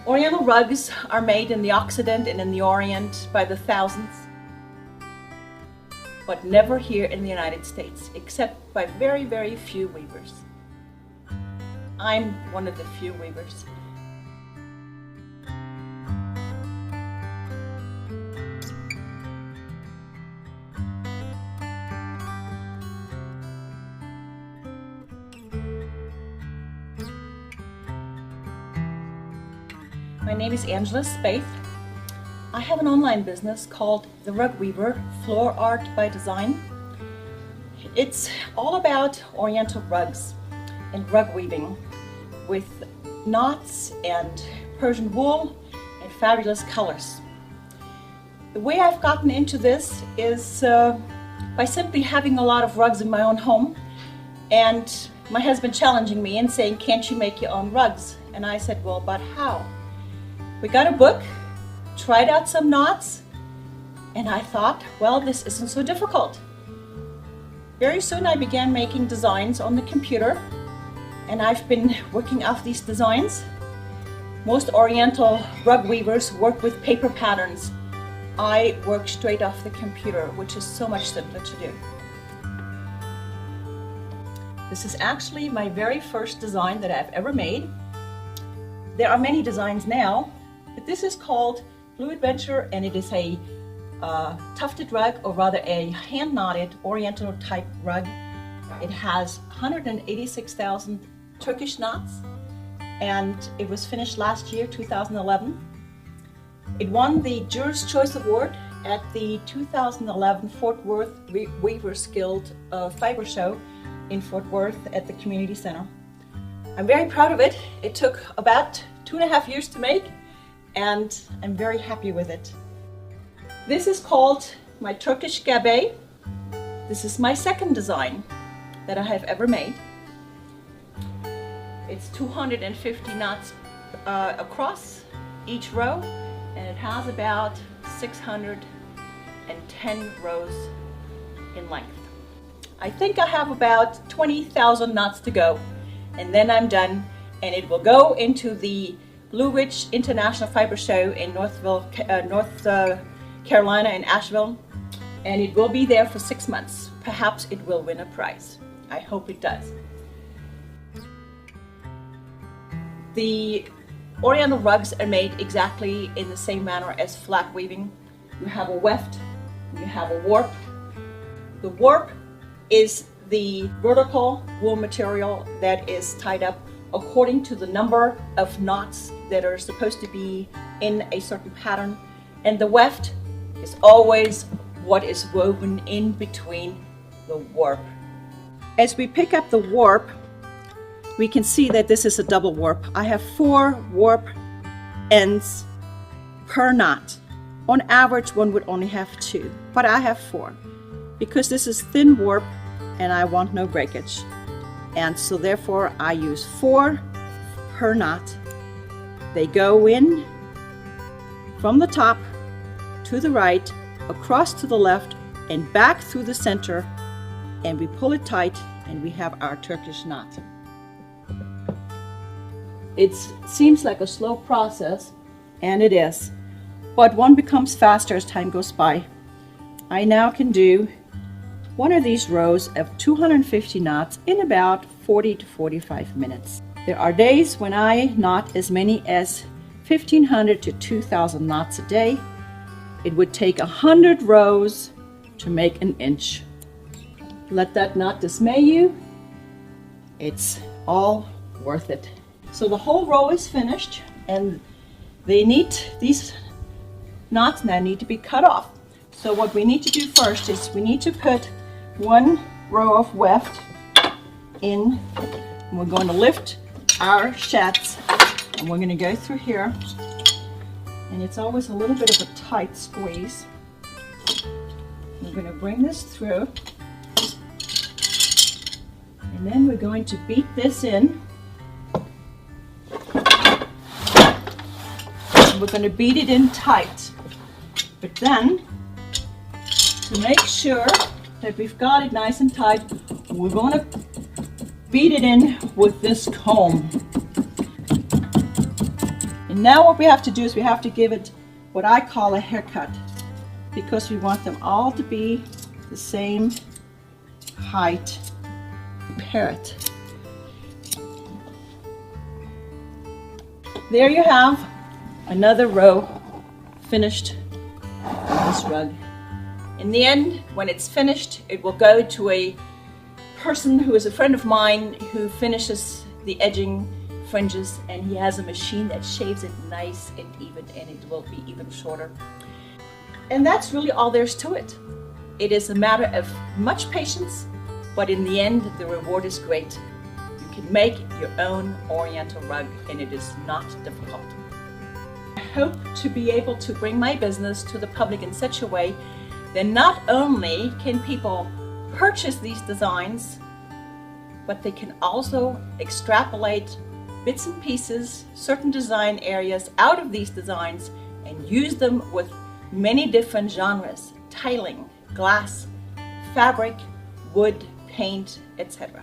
Oriental rugs are made in the Occident and in the Orient by the thousands, but never here in the United States, except by very, very few weavers. I'm one of the few weavers. My name is Angela Spaeth. I have an online business called The Rug Weaver, Floor Art by Design. It's all about Oriental rugs and rug weaving with knots and Persian wool and fabulous colors. The way I've gotten into this is by simply having a lot of rugs in my own home and my husband challenging me and saying, "Can't you make your own rugs?" And I said, "Well, but how?" We got a book, tried out some knots, and I thought, well, this isn't so difficult. Very soon I began making designs on the computer, and I've been working off these designs. Most Oriental rug weavers work with paper patterns. I work straight off the computer, which is so much simpler to do. This is actually my very first design that I've ever made. There are many designs now, but this is called Blue Adventure, and it is a tufted rug, or rather a hand-knotted Oriental type rug. It has 186,000 Turkish knots, and it was finished last year, 2011. It won the Juror's Choice Award at the 2011 Fort Worth Weavers Guild Fiber Show in Fort Worth at the Community Center. I'm very proud of it. It took about 2.5 years to make, and I'm very happy with it. This is called my Turkish gabe. This is my second design that I have ever made. It's 250 knots across each row, and it has about 610 rows in length. I think I have about 20,000 knots to go, and then I'm done, and it will go into the Blue Ridge International Fiber Show in North Carolina in Asheville, and it will be there for 6 months. Perhaps it will win a prize. I hope it does. The Oriental rugs are made exactly in the same manner as flat weaving. You have a weft, you have a warp. The warp is the vertical wool material that is tied up according to the number of knots that are supposed to be in a certain pattern, and the weft is always what is woven in between the warp. As we pick up the warp, we can see that this is a double warp. I have 4 warp ends per knot. On average, one would only have 2, but I have 4 because this is thin warp and I want no breakage. And so therefore I use 4 per knot. They go in from the top to the right, across to the left, and back through the center, and we pull it tight and we have our Turkish knot. It seems like a slow process, and it is, but one becomes faster as time goes by. I now can do one of these rows of 250 knots in about 40 to 45 minutes. There are days when I knot as many as 1,500 to 2,000 knots a day. It would take 100 rows to make an inch. Let that not dismay you. It's all worth it. So the whole row is finished, and these knots now need to be cut off. So what we need to do first is we need to put 1 row of weft in, and we're going to lift our shats, and we're going to go through here, and it's always a little bit of a tight squeeze. We're going to bring this through, and then we're going to beat this in. And we're going to beat it in tight, but then to make sure that we've got it nice and tight, we're going to beat it in with this comb. And now what we have to do is we have to give it what I call a haircut, because we want them all to be the same height. Compare it. There you have another row finished with this rug. In the end, when it's finished, it will go to a person who is a friend of mine who finishes the edging fringes, and he has a machine that shaves it nice and even, and it will be even shorter. And that's really all there's to it. It is a matter of much patience, but in the end, the reward is great. You can make your own Oriental rug, and it is not difficult. I hope to be able to bring my business to the public in such a way that not only can people purchase these designs, but they can also extrapolate bits and pieces, certain design areas out of these designs and use them with many different genres: tiling, glass, fabric, wood, paint, etc.